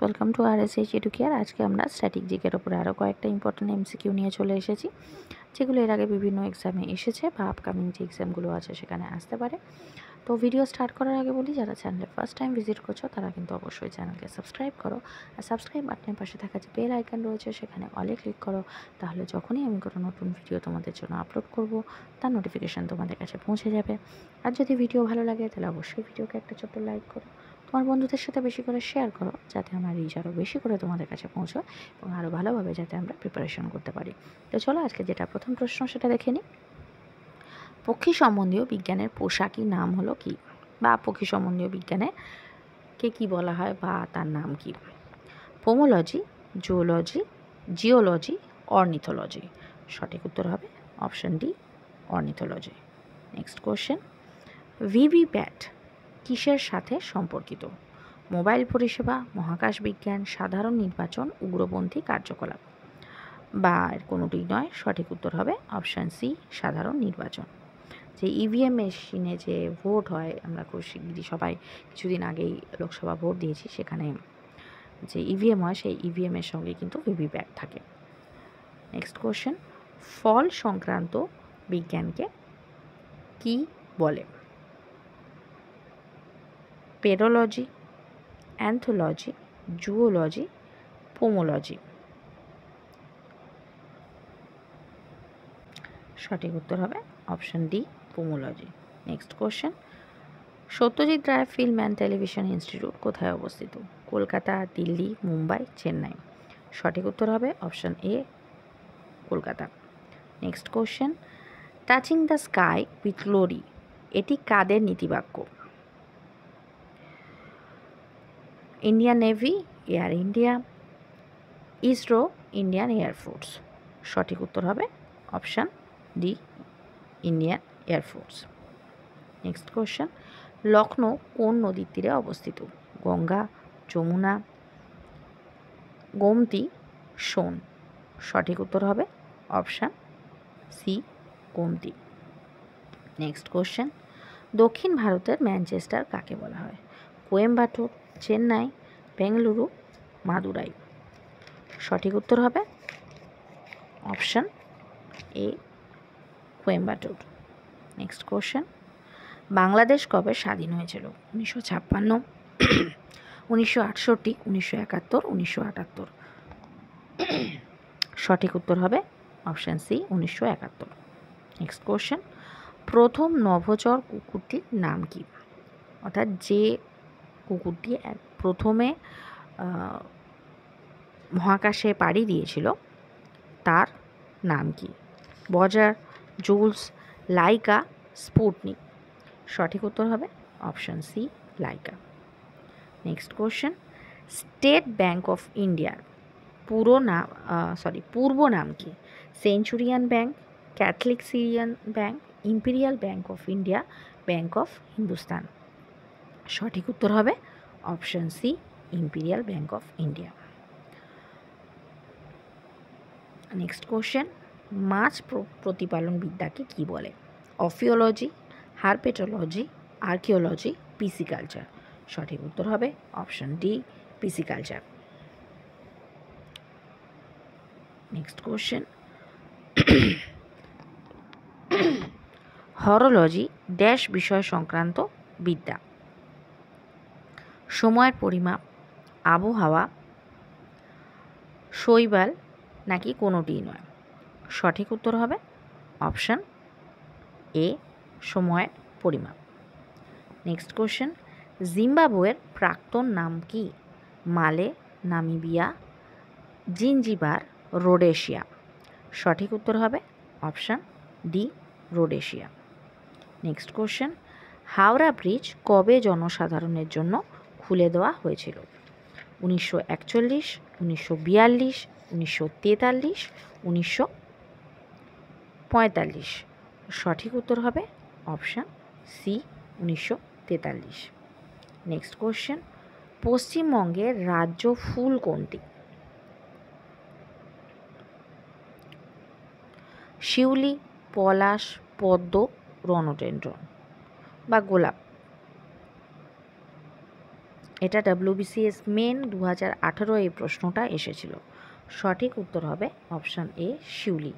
Welcome to RSH educare. আজকে আমরা static জিকের ওপরে আরও কয়েকটা ইম্পর্টেন্ট এমসিকিউ নিয়ে চলে এসেছি, যেগুলো এর আগে বিভিন্ন এক্সামে এসেছে বা আপকামিং যে এক্সামগুলো আছে সেখানে আসতে পারে। তো ভিডিও স্টার্ট করার আগে বলি, যারা চ্যানেলে ফার্স্ট টাইম ভিজিট করছো তারা কিন্তু অবশ্যই চ্যানেলকে সাবস্ক্রাইব করো, আর সাবস্ক্রাইব বাটনের পাশে থাকা যে বেল আইকন রয়েছে সেখানে অলে ক্লিক করো। তাহলে যখনই আমি কোনো নতুন ভিডিও তোমাদের জন্য আপলোড করব তার নোটিফিকেশান তোমাদের কাছে পৌঁছে যাবে। আর যদি ভিডিও ভালো লাগে তাহলে অবশ্যই ভিডিওকে একটা ছোট্ট লাইক করো, তোমার বন্ধুদের সাথে বেশি করে শেয়ার করো, যাতে আমার রিচ আরও বেশি করে তোমাদের কাছে পৌঁছয় এবং আরও ভালোভাবে যাতে আমরা প্রিপারেশন করতে পারি। তো চলো আজকে যেটা প্রথম প্রশ্ন সেটা দেখে নিই। পক্ষী সম্বন্ধীয় বিজ্ঞানের পোশাকি নাম হলো কি, বা পক্ষী সম্বন্ধীয় বিজ্ঞানে কে কী বলা হয় বা তার নাম কি? Pomology, zoology, geology, ornithology. সঠিক উত্তর হবে option D, ornithology. Next question, VVPAT কিসের সাথে সম্পর্কিত? মোবাইল পরিষেবা, মহাকাশ বিজ্ঞান, সাধারণ নির্বাচন, উগ্রপন্থী কার্যকলাপ। বা এর কোনোটিই নয়, সঠিক উত্তর হবে অপশান সি, সাধারণ নির্বাচন। যে ইভিএম মেশিনে যে ভোট হয়, আমরা খুব শিগগিরই সবাই কিছুদিন আগেই লোকসভা ভোট দিয়েছি, সেখানে যে ইভিএম হয় সেই ইভিএমের সঙ্গে কিন্তু ভিভিপ্যাট থাকে। নেক্সট কোশ্চেন, ফল সংক্রান্ত বিজ্ঞানকে কি বলে? Pedology, anthology, zoology, pomology. সঠিক উত্তর হবে option D, pomology. Next question, Satyajit Ray film and television institute কোথায় অবস্থিত? কলকাতা, দিল্লি, মুম্বাই, চেন্নাই। সঠিক উত্তর হবে option A, Kolkata. Next question, touching the sky with glory এটি কাদের নীতিবাক্য? Indian navy, air India, ISRO, Indian air force. সঠিক উত্তর হবে option D, Indian air force. Next question, Lucknow কোন নদীর তীরে অবস্থিত? গঙ্গা, যমুনা, গোমতী, সোন। সঠিক উত্তর হবে option C, Gomti. Next question, দক্ষিণ ভারতের ম্যানচেস্টার কাকে বলা হয়? কোয়েম্বাটোর, চেন্নাই, বেঙ্গালুরু, মাদুরাই। সঠিক উত্তর হবে অপশান এ, কোয়েম্বাটোর। নেক্সট কোশ্চেন, বাংলাদেশ কবে স্বাধীন হয়েছিল? 1956, 1968, 1971, 1978। সঠিক উত্তর হবে অপশান সি, 1971। নেক্সট কোশ্চেন, প্রথম নভোচর কুকুরটির নাম কি? অর্থাৎ যে কুকুরটি প্রথমে মহাকাশে পাড়ি দিয়েছিল তার নাম কি? বজার, জুলস, লাইকা, স্পুটনিক। সঠিক উত্তর হবে option C, Laika. Next question, state bank of ইন্ডিয়ার পূর্ব নাম কি? Centurion bank, Catholic Syrian bank, imperial bank of India, bank of Hindustan. সঠিক উত্তর হবে option C, imperial bank of India. Next question, মাছ প্রতিপালন বিদ্যাকে কি বলে? Ophiology, herpetology, archaeology, pisciculture. সঠিক উত্তর হবে option D, pisciculture. Next question, horology dash বিষয় সংক্রান্ত বিদ্যা? সময়ের পরিমাপ, আবহাওয়া, শৈবাল, নাকি কোনোটিই নয়? সঠিক উত্তর হবে অপশান এ, সময়ের পরিমাপ। নেক্সট কোশ্চেন, জিম্বাবুয়ের প্রাক্তন নাম কি? মালে, নামিবিয়া, জিঞ্জিবার, রোডেশিয়া। সঠিক উত্তর হবে option D, Rhodesia. Next question, Howrah bridge কবে জনসাধারণের জন্য খুলে দেওয়া হয়েছিল? 1941, 1942, 1943, 1945। সঠিক উত্তর হবে অপশান সি, 1943। নেক্সট কোশ্চেন, পশ্চিমবঙ্গের রাজ্য ফুল কোনটি? শিউলি, পলাশ, পদ্ম, রণডেন্ড্রন বা গোলাপ। এটা WBCS মেন 2018 এই প্রশ্নটা এসেছিল। সঠিক উত্তর হবে অপশান এ শিউলি।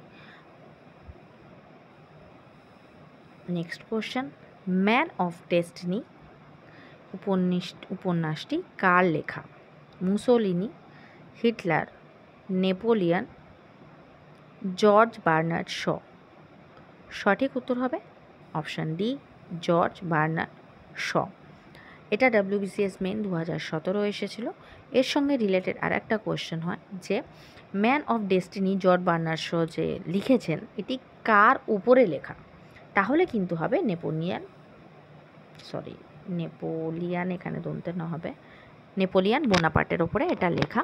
Next question, man of destiny উপন্যাসটি কার লেখা? Mussolini, Hitler, Napoleon, George Bernard Shaw. সঠিক উত্তর হবে option D George Bernard Shaw. এটা WBCS মেন 2017 এসেছিল। এর সঙ্গে রিলেটেড আর একটা কোয়েশ্চেন হয় যে man of destiny George Bernard Shaw যে লিখেছেন এটি কার উপরে লেখা? তাহলে কিন্তু হবে নেপোলিয়ান, এখানে দন্তে না হবে, নেপোলিয়ান বোনাপার্টের ওপরে এটা লেখা।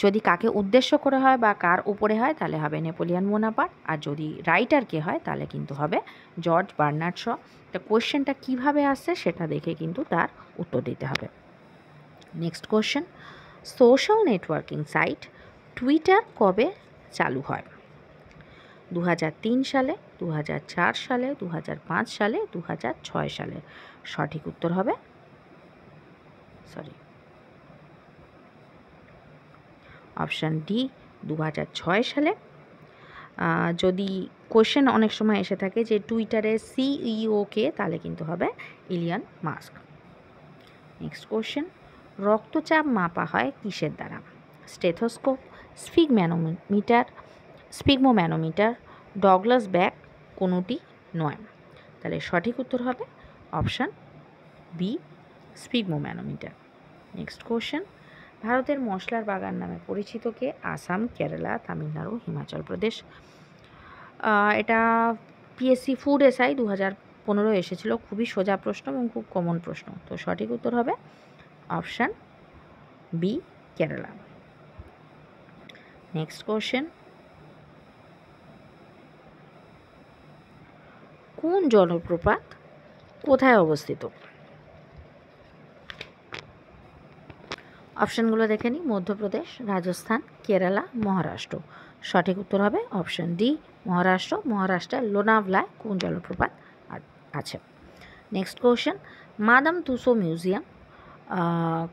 যদি কাকে উদ্দেশ্য করে হয় বা কার উপরে হয় তাহলে হবে নেপোলিয়ান বোনাপার্ট, আর যদি রাইটারকে হয় তাহলে কিন্তু হবে জর্জ বার্নার্ড শ। তা কোয়েশ্চেনটা কীভাবে আসছে সেটা দেখে কিন্তু তার উত্তর দিতে হবে। Next question, social networking site Twitter কবে চালু হয়? 2003 সালে, 2004 সালে, 2005 সালে, 2006 সালে। সঠিক উত্তর হবে অপশান ডি 2006 সালে। যদি কোশ্চেন অনেক সময় এসে থাকে যে টুইটারের CEO কে, তাহলে কিন্তু হবে ইলিয়ন মাস্ক। নেক্সট কোশ্চেন, রক্তচাপ মাপা হয় কিসের দ্বারা? স্টেথোস্কোপ, স্পিগমোম্যানোমিটার, ডগলাস ব্যাগ, কোনোটি নয়। তাহলে সঠিক উত্তর হবে অপশান বি স্পিগমোম্যানোমিটার। নেক্সট কোশ্চেন, ভারতের মশলার বাগান নামে পরিচিত কে? আসাম, কেরালা, তামিলনাড়ু, হিমাচল প্রদেশ। এটা PSC ফুড SI 2015 এসেছিল। খুবই সোজা প্রশ্ন এবং খুব কমন প্রশ্ন। তো সঠিক উত্তর হবে option B Kerala. Next question, কোন জলপ্রপাত কোথায় অবস্থিত? অপশানগুলো দেখে নিই, মধ্যপ্রদেশ, রাজস্থান, কেরালা, মহারাষ্ট্র। সঠিক উত্তর হবে অপশান ডি মহারাষ্ট্র। মহারাষ্ট্রের লোনাভলায় কোন জলপ্রপাত আছে? Next question, Madame Tussauds museum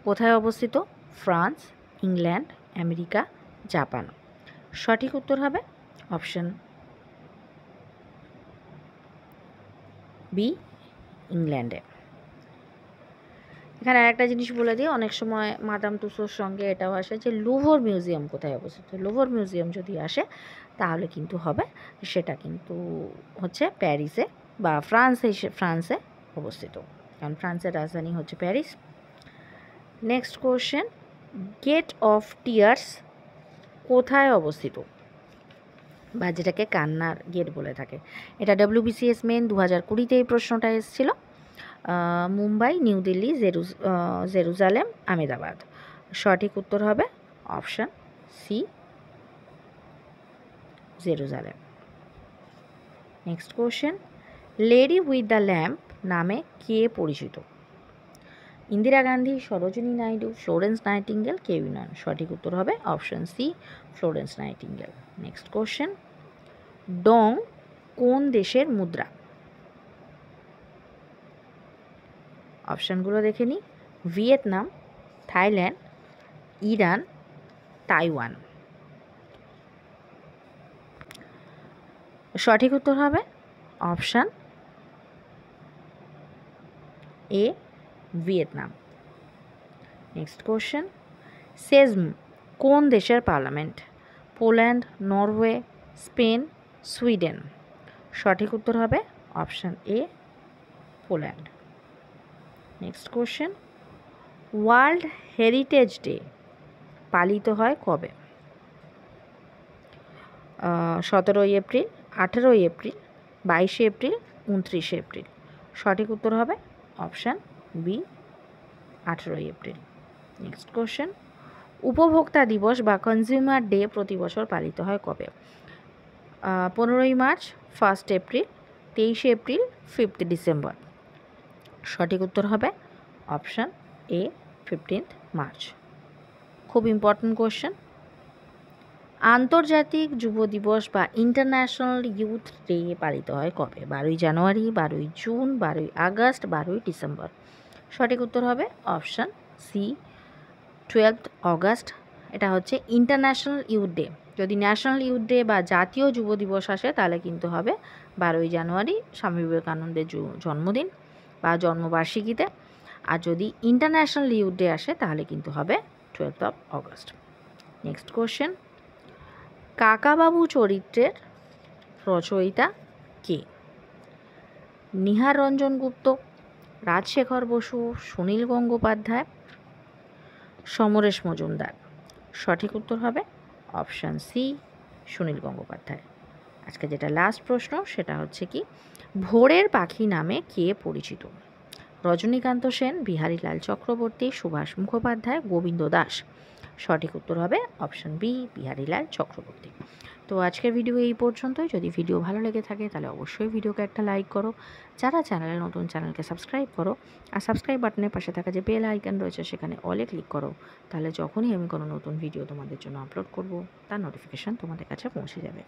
কোথায় অবস্থিত? France, England, America, Japan. সঠিক উত্তর হবে অপশান বি ইংল্যান্ডে। এখানে আরেকটা জিনিস বলে দিই, অনেক সময় মাদাম তুসোর সঙ্গে এটাও আসে যে লুভর মিউজিয়াম কোথায় অবস্থিত। লুভর মিউজিয়াম যদি আসে তাহলে কিন্তু হবে সেটা কিন্তু হচ্ছে প্যারিসে বা ফ্রান্সে অবস্থিত, কারণ ফ্রান্সের রাজধানী হচ্ছে Paris. Next question, gate of tears কোথায় অবস্থিত, বা যেটাকে কান্নার গেট বলে থাকে? এটা WBCS মেন 2020 এই প্রশ্নটা এসেছিল। মুম্বাই, নিউ দিল্লি, জেরুজালেম, আহমেদাবাদ। সঠিক উত্তর হবে option C Jerusalem. Next question, lady with the lamp নামে কে পরিচিত? ইন্দিরা গান্ধী, সরোজিনী নাইডু, ফ্লোরেন্স নাইটিঙ্গেল, কেউই নন। সঠিক উত্তর হবে option C Florence Nightingale. Next question, dong কোন দেশের মুদ্রা? অপশানগুলো দেখে নিই, ভিয়েতনাম, থাইল্যান্ড, ইরান, তাইওয়ান। সঠিক উত্তর হবে option A Vietnam. Next question, Sejm কোন দেশের parliament? Poland, Norway, Spain, Sweden. সঠিক উত্তর হবে option A Poland. Next question, world heritage day পালিত হয় কবে? 17 এপ্রিল, 18 এপ্রিল, 22 এপ্রিল, 29 এপ্রিল। সঠিক উত্তর হবে option B 18 April. Next question, উপভোক্তা দিবস বা কনজিউমার ডে প্রতি বছর পালিত হয় কবে? 15 মার্চ, 1 এপ্রিল, 23 এপ্রিল, 5 ডিসেম্বর। সঠিক উত্তর হবে অপশান এ 15 মার্চ। খুব ইম্পর্ট্যান্ট কোশ্চেন, আন্তর্জাতিক যুব দিবস বা ইন্টারন্যাশনাল ইউথ ডে পালিত হয় কবে? 12 জানুয়ারি, 12 জুন, 12 আগস্ট, 12 ডিসেম্বর। সঠিক উত্তর হবে অপশান সি 12th অগাস্ট, এটা হচ্ছে ইন্টারন্যাশনাল ইউথ ডে। যদি ন্যাশনাল ইউথ ডে বা জাতীয় যুব দিবস আসে তাহলে কিন্তু হবে 12ই জানুয়ারি, স্বামী বিবেকানন্দের জন্মদিন বা জন্মবার্ষিকীতে। আর যদি ইন্টারন্যাশনাল ইউথ ডে আসে তাহলে কিন্তু হবে 12th of August. Next question, Kakababu চরিত্রের রচয়িতা কে? নিহার রঞ্জন গুপ্ত, রাজশেখর বসু, সুনীল গঙ্গোপাধ্যায়, সমরেশ মজুমদার। সঠিক উত্তর হবে অপশান সি, সুনীল গঙ্গোপাধ্যায়। আজকে যেটা লাস্ট প্রশ্ন সেটা হচ্ছে কি, ভোরের পাখি নামে কে পরিচিত? রজনীকান্ত সেন, বিহারীলাল চক্রবর্তী, সুভাষ মুখোপাধ্যায়, গোবিন্দ দাস। সঠিক উত্তর হবে অপশান বি, বিহারীলাল চক্রবর্তী। তো আজকের ভিডিও এই পর্যন্তই। যদি ভিডিও ভালো লেগে থাকে তাহলে অবশ্যই ভিডিওকে একটা লাইক করো। যারা চ্যানেলে নতুন, চ্যানেলকে সাবস্ক্রাইব করো। আর সাবস্ক্রাইব বাটনের পাশে থাকা যে বেল আইকন রয়েছে সেখানে অলে ক্লিক করো। তাহলে যখনই আমি কোনো নতুন ভিডিও তোমাদের জন্য আপলোড করব তার নোটিফিকেশান তোমাদের কাছে পৌঁছে যাবে।